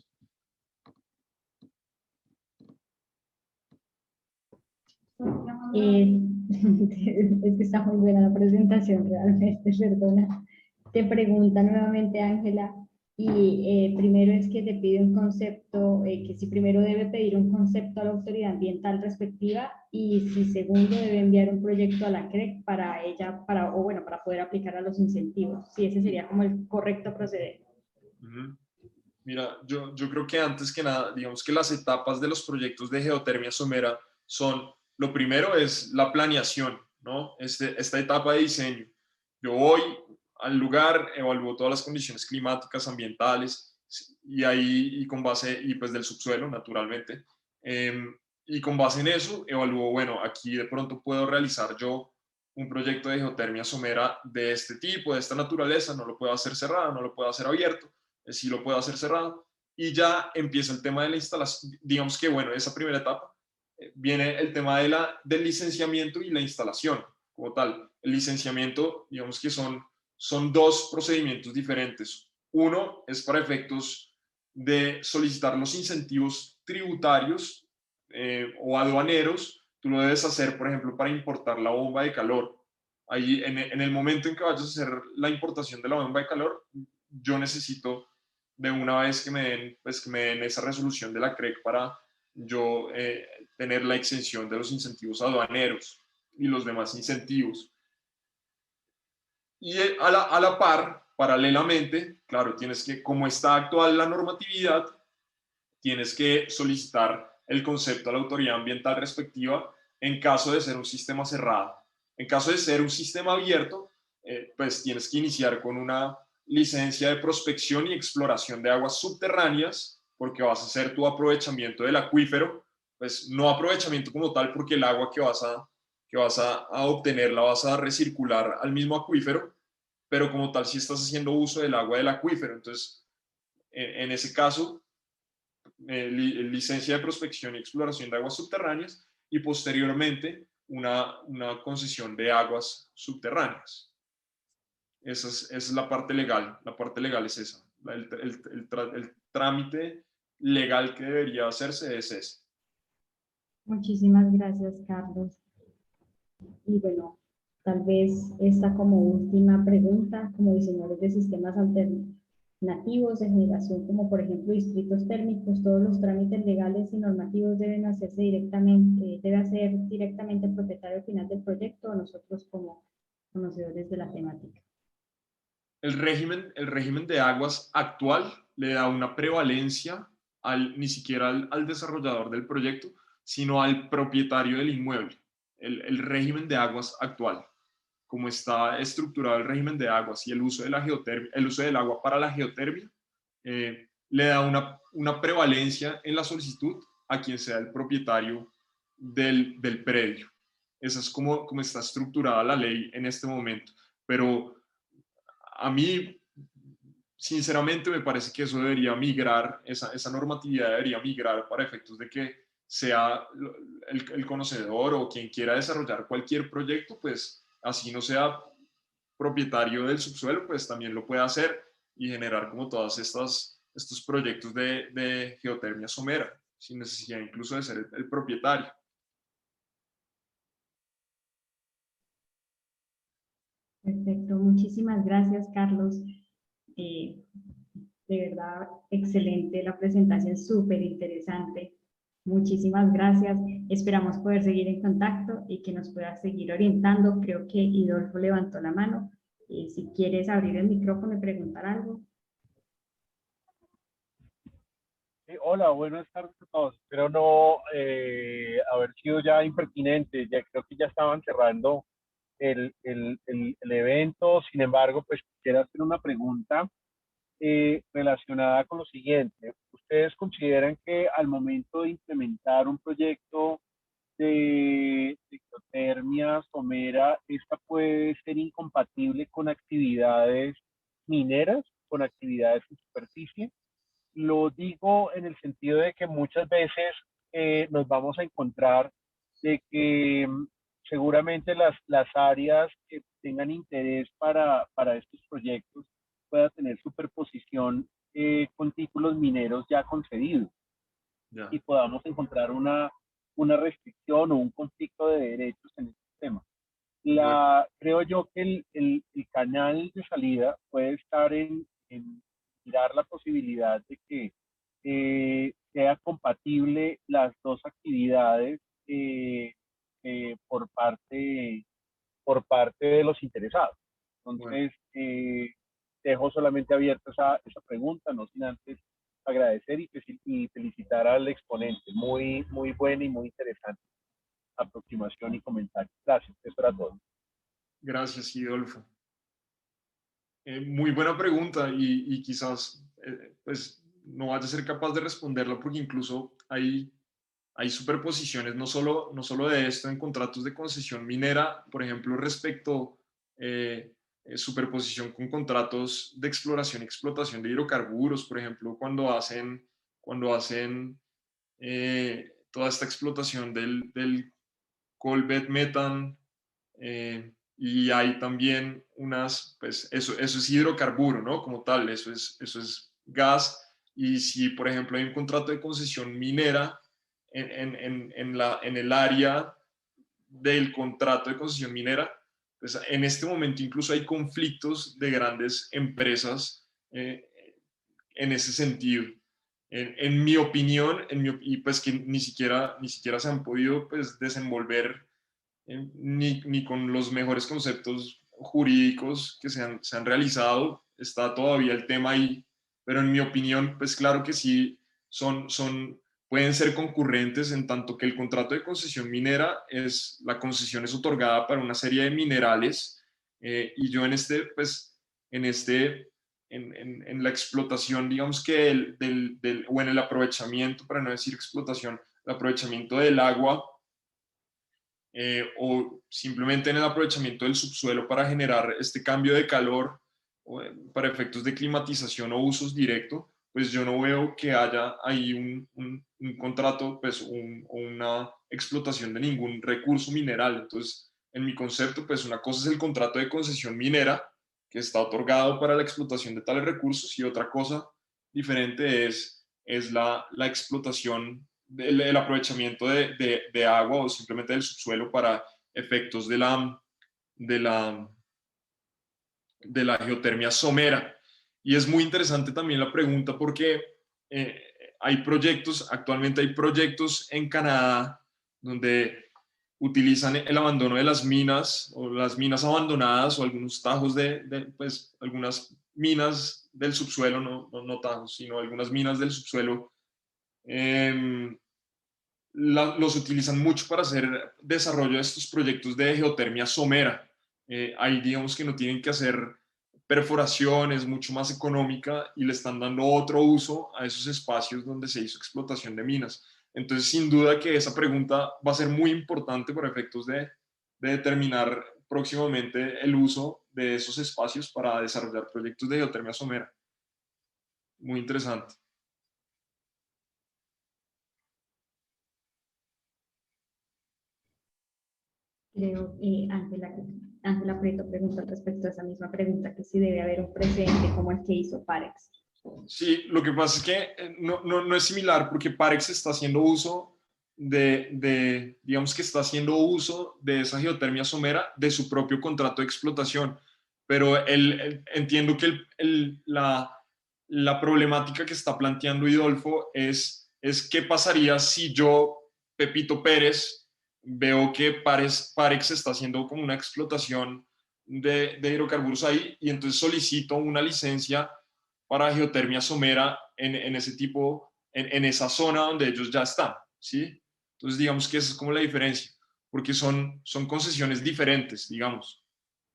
Es que está muy buena la presentación realmente, perdona. Te pregunta nuevamente Ángela, y primero es que te pide un concepto, que si primero debe pedir un concepto a la autoridad ambiental respectiva y si segundo debe enviar un proyecto a la CREC para ella, para poder aplicar a los incentivos. Sí, ese sería como el correcto proceder. Mira, yo creo que antes que nada, digamos que las etapas de los proyectos de geotermia somera son, lo primero es la planeación, ¿no? Esta etapa de diseño. Yo voy al lugar, evalúo todas las condiciones climáticas, ambientales, y ahí, y con base, y pues del subsuelo, naturalmente, y con base en eso, evalúo, bueno, aquí de pronto puedo realizar yo un proyecto de geotermia somera de este tipo, de esta naturaleza, no lo puedo hacer cerrado, no lo puedo hacer abierto, sí lo puedo hacer cerrado, y ya empieza el tema de la instalación. Digamos que, bueno, esa primera etapa viene el tema del licenciamiento y la instalación como tal. El licenciamiento, digamos que son dos procedimientos diferentes. Uno es para efectos de solicitar los incentivos tributarios o aduaneros. Tú lo debes hacer, por ejemplo, para importar la bomba de calor. Ahí, en el momento en que vayas a hacer la importación de la bomba de calor, yo necesito de una vez que me den esa resolución de la CREC para yo tener la exención de los incentivos aduaneros y los demás incentivos. Y a la par, paralelamente, claro, tienes que, como está actual la normatividad, tienes que solicitar el concepto a la autoridad ambiental respectiva en caso de ser un sistema cerrado. En caso de ser un sistema abierto, pues tienes que iniciar con una licencia de prospección y exploración de aguas subterráneas, porque vas a hacer tu aprovechamiento del acuífero, pues no aprovechamiento como tal, porque el agua que vas a obtener la vas a recircular al mismo acuífero, pero como tal si estás haciendo uso del agua del acuífero. Entonces, en ese caso, licencia de prospección y exploración de aguas subterráneas y posteriormente una concesión de aguas subterráneas. Esa es la parte legal. La parte legal es esa. El trámite legal que debería hacerse es ese. Muchísimas gracias, Carlos. Y bueno, tal vez esta como última pregunta, como diseñadores de sistemas alternativos de generación, como por ejemplo distritos térmicos, todos los trámites legales y normativos deben hacerse directamente, debe hacer directamente el propietario final del proyecto o nosotros como conocedores de la temática. El régimen de aguas actual le da una prevalencia ni siquiera al desarrollador del proyecto, sino al propietario del inmueble. El régimen de aguas actual, como está estructurado el régimen de aguas y el uso de la geotermia, el uso del agua para la geotermia, le da una prevalencia en la solicitud a quien sea el propietario del predio. Esa es como está estructurada la ley en este momento. Pero a mí, sinceramente, me parece que eso debería migrar, esa normatividad debería migrar para efectos de que sea el conocedor o quien quiera desarrollar cualquier proyecto, pues así no sea propietario del subsuelo, pues también lo puede hacer y generar como todas estos proyectos de geotermia somera, sin necesidad incluso de ser el propietario. Perfecto, muchísimas gracias, Carlos. De verdad, excelente la presentación, súper interesante. Muchísimas gracias. Esperamos poder seguir en contacto y que nos puedas seguir orientando. Creo que Idolfo levantó la mano. Si quieres abrir el micrófono y preguntar algo. Sí, hola, buenas tardes a todos. Espero no haber sido ya impertinente. Ya creo que ya estaban cerrando el evento. Sin embargo, pues quisiera hacer una pregunta relacionada con lo siguiente. ¿Ustedes consideran que al momento de implementar un proyecto de geotermia somera, esta puede ser incompatible con actividades mineras, con actividades en superficie? Lo digo en el sentido de que muchas veces nos vamos a encontrar de que seguramente las áreas que tengan interés para estos proyectos puedan tener superposición con títulos mineros ya concedidos Ya. y podamos encontrar una restricción o un conflicto de derechos en este tema. Bueno, Creo yo que el canal de salida puede estar en mirar la posibilidad de que sea compatible las dos actividades por parte de los interesados. bueno. Entonces, dejo solamente abierta esa pregunta, no sin antes agradecer y felicitar al exponente. Muy, muy buena y muy interesante aproximación y comentario. Gracias, eso era todo. Gracias, Idolfo. Muy buena pregunta y quizás pues no vaya a ser capaz de responderla porque incluso hay superposiciones no solo de esto en contratos de concesión minera, por ejemplo, respecto superposición con contratos de exploración y explotación de hidrocarburos, por ejemplo, cuando hacen toda esta explotación del coal bed methane, y hay también pues eso es hidrocarburo, ¿no? Como tal, eso es gas. Y si, por ejemplo, hay un contrato de concesión minera en el área del contrato de concesión minera, pues en este momento incluso hay conflictos de grandes empresas en ese sentido. en mi opinión, y pues que ni siquiera se han podido pues desenvolver ni con los mejores conceptos jurídicos que se han realizado, está todavía el tema ahí, pero en mi opinión, pues claro que sí, pueden ser concurrentes en tanto que el contrato de concesión minera la concesión es otorgada para una serie de minerales, y yo en la explotación, digamos que o en el aprovechamiento, para no decir explotación, el aprovechamiento del agua, o simplemente en el aprovechamiento del subsuelo para generar este cambio de calor para efectos de climatización o usos directos, pues yo no veo que haya ahí un contrato pues, o una explotación de ningún recurso mineral. Entonces, en mi concepto, pues una cosa es el contrato de concesión minera, que está otorgado para la explotación de tales recursos, y otra cosa diferente es la explotación, el aprovechamiento de agua o simplemente del subsuelo para efectos de la geotermia somera. Y es muy interesante también la pregunta porque actualmente hay proyectos en Canadá donde utilizan el abandono de las minas o las minas abandonadas o algunos tajos pues, algunas minas del subsuelo, no tajos, sino algunas minas del subsuelo, los utilizan mucho para hacer desarrollo de estos proyectos de geotermia somera. Ahí digamos que no tienen que hacer perforaciones, mucho más económica, y le están dando otro uso a esos espacios donde se hizo explotación de minas. Entonces, sin duda que esa pregunta va a ser muy importante para efectos de determinar próximamente el uso de esos espacios para desarrollar proyectos de geotermia somera. Muy interesante. Creo que Ángela Prieto pregunta respecto a esa misma pregunta, que si debe haber un precedente como el que hizo Parex. Sí, lo que pasa es que no es similar porque Parex está haciendo uso digamos que está haciendo uso de esa geotermia somera de su propio contrato de explotación, pero entiendo que la problemática que está planteando Idolfo es qué pasaría si yo, Pepito Pérez, veo que Parex está haciendo como una explotación de hidrocarburos ahí, y entonces solicito una licencia para geotermia somera en ese tipo, en esa zona donde ellos ya están, ¿sí? Entonces digamos que esa es como la diferencia, porque son concesiones diferentes, digamos.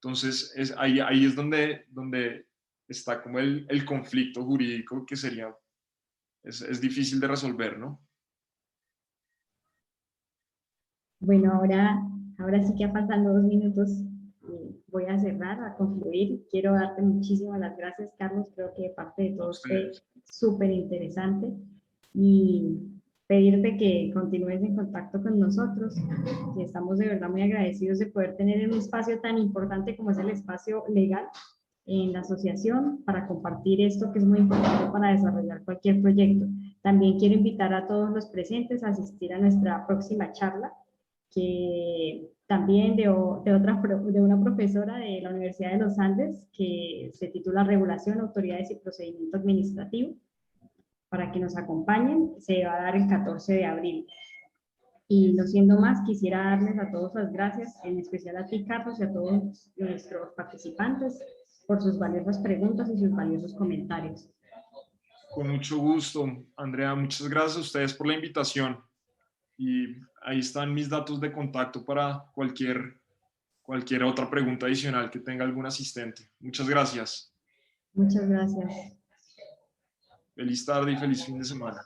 Entonces ahí es donde está como el conflicto jurídico que es difícil de resolver, ¿no? Bueno, ahora sí que faltan 2 minutos. Voy a cerrar, a concluir. Quiero darte muchísimas las gracias, Carlos. Creo que parte de todo fue súper interesante. Y pedirte que continúes en contacto con nosotros. Y estamos de verdad muy agradecidos de poder tener un espacio tan importante como es el espacio legal en la asociación para compartir esto que es muy importante para desarrollar cualquier proyecto. También quiero invitar a todos los presentes a asistir a nuestra próxima charla, que también de una profesora de la Universidad de los Andes, que se titula Regulación, Autoridades y Procedimiento Administrativo, para que nos acompañen. Se va a dar el 14 de abril. Y no siendo más, quisiera darles a todos las gracias, en especial a ti, Carlos, y a todos nuestros participantes por sus valiosas preguntas y sus valiosos comentarios. Con mucho gusto, Andrea. Muchas gracias a ustedes por la invitación. Y ahí están mis datos de contacto para cualquier otra pregunta adicional que tenga algún asistente. Muchas gracias. Muchas gracias. Feliz tarde y feliz fin de semana.